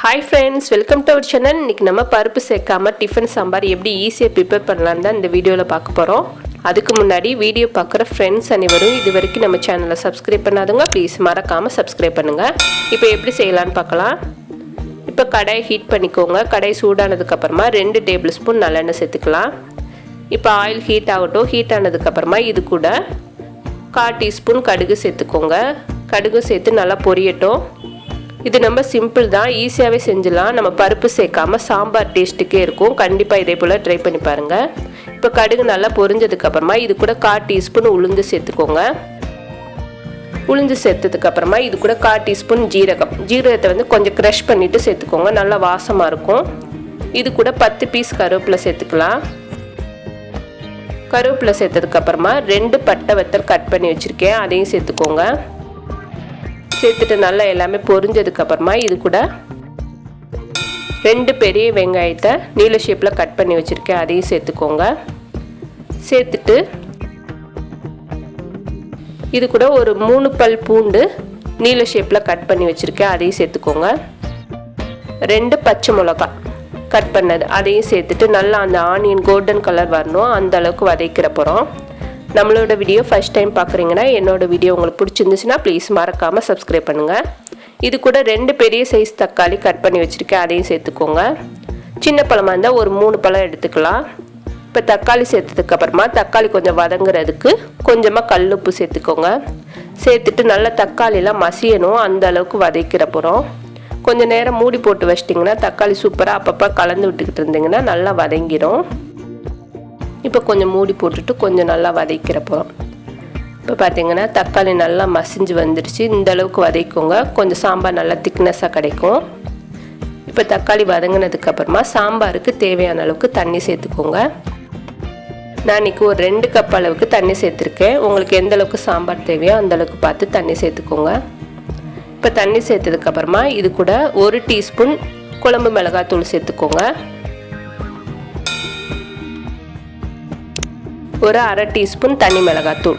Hi friends, welcome to our channel. இன்னைக்கு நம்ம பருப்பு சேர்க்காம டிஃபன் சாம்பார் எப்படி ஈஸியா prepare பண்ணலாம்னு தான் இந்த வீடியோல பார்க்க போறோம். அதுக்கு முன்னாடி வீடியோ பார்க்குற फ्रेंड्स அனைவரும் இதுவரைக்கும் நம்ம சேனலை subscribe பண்ணாதவங்க ப்ளீஸ் மறக்காம subscribe பண்ணுங்க. இப்போ எப்படி செய்யலாம்னு பார்க்கலாம். இப்போ கடாய் ஹீட் பண்ணிக்கோங்க. கடாய் சூடானதுக்கு அப்புறமா 2 டேபிள்ஸ்பூன் நல்லெண்ணெய் சேர்த்துக்கலாம். இப்போ ஆயில் ஹீட் ஆகட்டும். ஹீட் ஆனதுக்கு அப்புறமா இது கூட 1/4 டீஸ்பூன் கடுகு சேர்த்துக்கோங்க. கடுகு சேர்த்து நல்லா பொரியட்டும். இது நம்ம சிம்பிள் தான், ஈஸியாவே செஞ்சலாம். நம்ம பருப்பு சேர்க்காம சாம்பார் டேஸ்ட்டுக்கே இருக்கும். கண்டிப்பா இதே போல ட்ரை பண்ணி பாருங்க. இப்போ கடுகு நல்லா பொரிஞ்சதுக்கு அப்புறமா இது கூட 1/4 டீஸ்பூன் உளுந்து சேர்த்துக்கோங்க. உளுந்து சேர்த்ததுக்கு அப்புறமா இது கூட 1/4 டீஸ்பூன் ஜீரகம். ஜீரகத்தை வந்து கொஞ்சம் க்ரஷ் பண்ணிட்டு சேர்த்துக்கோங்க, நல்லா வாசமா இருக்கும். இது கூட 10 பீஸ் கருவேப்பிலை சேர்த்துக்கலாம். கருவேப்பிலை சேர்த்ததுக்கு அப்புறமா 2 பட்டை வத்தல் கட் பண்ணி வச்சிருக்கேன், அதையும் சேர்த்துக்கோங்க. சேர்த்துட்டு நல்லா எல்லாமே பொரிஞ்சதுக்கு அப்புறமா இது கூட 2 பெரிய வெங்காயத்தை நீல ஷேப்ல கட் பண்ணி வச்சிருக்கேன், அதையும் சேர்த்துக்கோங்க. சேர்த்துட்டு இது கூட ஒரு 3 பல் பூண்டு நீல ஷேப்ல கட் பண்ணி வச்சிருக்கேன், அதையும் சேர்த்துக்கோங்க. 2 பச்சை மிளகாய் கட் பண்ணது அதையும் சேர்த்துட்டு நல்லா அந்த ஆனியன் கோல்டன் கலர் வரணும், அந்த அளவுக்கு வதக்கிற போறோம். நம்மளோட வீடியோ ஃபர்ஸ்ட் டைம் பார்க்குறீங்கன்னா என்னோட வீடியோ உங்களுக்கு பிடிச்சிருந்துச்சுன்னா ப்ளீஸ் மறக்காமல் சப்ஸ்கிரைப் பண்ணுங்கள். இது கூட 2 பெரிய சைஸ் தக்காளி கட் பண்ணி வச்சுருக்கேன், அதையும் சேர்த்துக்கோங்க. சின்ன பழமாக இருந்தால் ஒரு 3 பழம் எடுத்துக்கலாம். இப்போ தக்காளி சேர்த்ததுக்கு அப்புறமா தக்காளி கொஞ்சம் வதங்குறதுக்கு கொஞ்சமாக கல்லுப்பு சேர்த்துக்கோங்க. சேர்த்துட்டு நல்லா தக்காளிலாம் மசியணும், அந்த அளவுக்கு வதக்கிற போகிறோம். கொஞ்சம் நேரம் மூடி போட்டு வச்சிட்டிங்கன்னா தக்காளி சூப்பராக அப்பப்போ கலந்து விட்டுக்கிட்டு இருந்தீங்கன்னா நல்லா வதங்கிடும். இப்போ கொஞ்சம் மூடி போட்டுட்டு கொஞ்சம் நல்லா வதக்கிற போகிறோம். இப்போ பார்த்தீங்கன்னா தக்காளி நல்லா மசிஞ்சு வந்துடுச்சு, இந்த அளவுக்கு வதக்கிக்கோங்க. கொஞ்சம் சாம்பார் நல்லா திக்னஸாக கிடைக்கும். இப்போ தக்காளி வதங்கினதுக்கு அப்புறமா சாம்பாருக்கு தேவையான அளவுக்கு தண்ணி சேர்த்துக்கோங்க. நான் இன்றைக்கி ஒரு 2 கப் அளவுக்கு தண்ணி சேர்த்துருக்கேன். உங்களுக்கு எந்த அளவுக்கு சாம்பார் தேவையோ அந்த அளவுக்கு பார்த்து தண்ணி சேர்த்துக்கோங்க. இப்போ தண்ணி சேர்த்ததுக்கு அப்புறமா இது கூட 1 டீஸ்பூன் குழம்பு மிளகாத்தூள் சேர்த்துக்கோங்க. ஒரு 1/2 டீஸ்பூன் தனி மிளகாத்தூள்,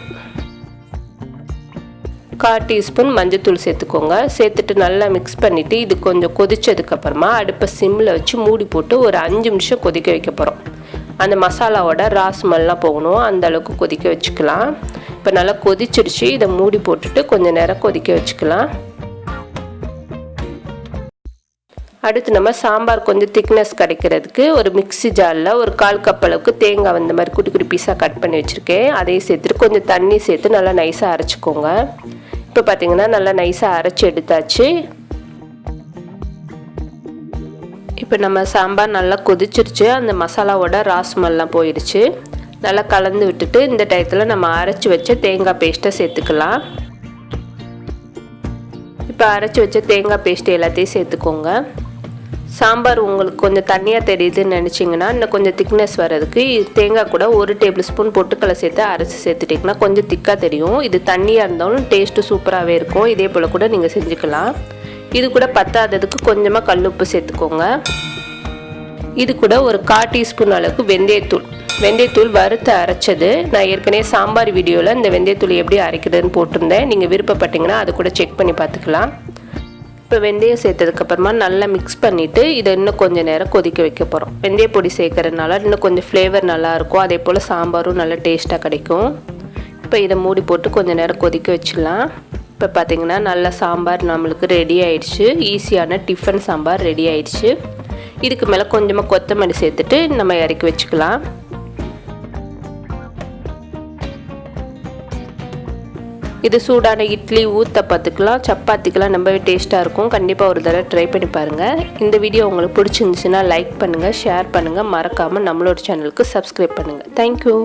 1/4 டீஸ்பூன் மஞ்சத்தூள் சேர்த்துக்கோங்க. சேர்த்துட்டு நல்லா மிக்ஸ் பண்ணிவிட்டு இது கொஞ்சம் கொதிச்சதுக்கு அப்புறமா அடுப்பை சிம்மில் வச்சு மூடி போட்டு ஒரு 5 நிமிஷம் கொதிக்க வைக்க போகிறோம். அந்த மசாலாவோட ராஸ்மெல்லாம் போகணும், அந்த அளவுக்கு கொதிக்க வச்சுக்கலாம். இப்போ நல்லா கொதிச்சிருச்சு, இதை மூடி போட்டுட்டு கொஞ்சம் நேரம் கொதிக்க வச்சுக்கலாம். அடுத்து நம்ம சாம்பார் கொஞ்சம் திக்னஸ் கிடைக்கிறதுக்கு ஒரு மிக்ஸி ஜாரில் ஒரு 1/4 கப் அளவுக்கு தேங்காய் இந்த மாதிரி குட்டி குட்டி பீஸாக கட் பண்ணி வச்சுருக்கேன், அதையும் சேர்த்துட்டு கொஞ்சம் தண்ணி சேர்த்து நல்லா நைஸாக அரைச்சிக்கோங்க. இப்போ பார்த்தீங்கன்னா நல்லா நைஸாக அரைச்சி எடுத்தாச்சு. இப்போ நம்ம சாம்பார் நல்லா கொதிச்சிருச்சு, அந்த மசாலாவோட ராஸ்மெல்லாம் போயிடுச்சு. நல்லா கலந்து விட்டுட்டு இந்த டயத்தில் நம்ம அரைச்சி வச்ச தேங்காய் பேஸ்ட்டை சேர்த்துக்கலாம். இப்போ அரைச்சி வச்ச தேங்காய் பேஸ்ட்டு எல்லாத்தையும் சேர்த்துக்கோங்க. சாம்பார் உங்களுக்கு கொஞ்சம் தண்ணியாக தெரியுதுன்னு நினச்சிங்கன்னா இன்னும் கொஞ்சம் திக்னஸ் வர்றதுக்கு தேங்காய் கூட 1 டேபிள் ஸ்பூன் பொட்டுக்கடலை சேர்த்து அரைச்சி சேர்த்துட்டிங்கன்னா கொஞ்சம் திக்காக தெரியும். இது தண்ணியாக இருந்தாலும் டேஸ்ட்டு சூப்பராகவே இருக்கும். இதே போல் கூட நீங்கள் செஞ்சுக்கலாம். இது கூட பத்தாததுக்கு கொஞ்சமாக கல்லுப்பு சேர்த்துக்கோங்க. இது கூட ஒரு 1/4 டீஸ்பூன் அளவுக்கு வெந்தயத்தூள் வறுத்து அரைச்சது. நான் ஏற்கனவே சாம்பார் வீடியோவில் இந்த வெந்தயத்தூள் எப்படி அரைக்கிறதுன்னு போட்டிருந்தேன், நீங்கள் விருப்பப்பட்டீங்கன்னா அது கூட செக் பண்ணி பார்த்துக்கலாம். இப்போ வெந்தயம் சேர்த்ததுக்கப்புறமா நல்லா மிக்ஸ் பண்ணிவிட்டு இதை இன்னும் கொஞ்சம் நேரம் கொதிக்க வைக்க போகிறோம். வெந்தய பொடி சேர்க்கறதுனால இன்னும் கொஞ்சம் ஃப்ளேவர் நல்லாயிருக்கும், அதே போல் சாம்பாரும் நல்லா டேஸ்ட்டாக கிடைக்கும். இப்போ இதை மூடி போட்டு கொஞ்சம் நேரம் கொதிக்க வச்சிடலாம். இப்போ பார்த்திங்கன்னா நல்லா சாம்பார் நம்மளுக்கு ரெடி ஆயிடுச்சு. ஈஸியான டிஃபன் சாம்பார் ரெடி ஆயிடுச்சு. இதுக்கு மேலே கொஞ்சமாக கொத்தமல்லி சேர்த்துட்டு நம்ம இறக்கி வச்சுக்கலாம். இது சூடான இட்லி ஊத்தப்பத்துக்கெலாம் சப்பாத்திக்கெலாம் ரொம்பவே டேஸ்ட்டாக இருக்கும். கண்டிப்பாக ஒரு தடவை ட்ரை பண்ணி பாருங்கள். இந்த வீடியோ உங்களுக்கு பிடிச்சிருந்துச்சுன்னா லைக் பண்ணுங்கள், ஷேர் பண்ணுங்கள், மறக்காமல் நம்மளோட சேனலுக்கு சப்ஸ்கிரைப் பண்ணுங்கள். தேங்க்யூ.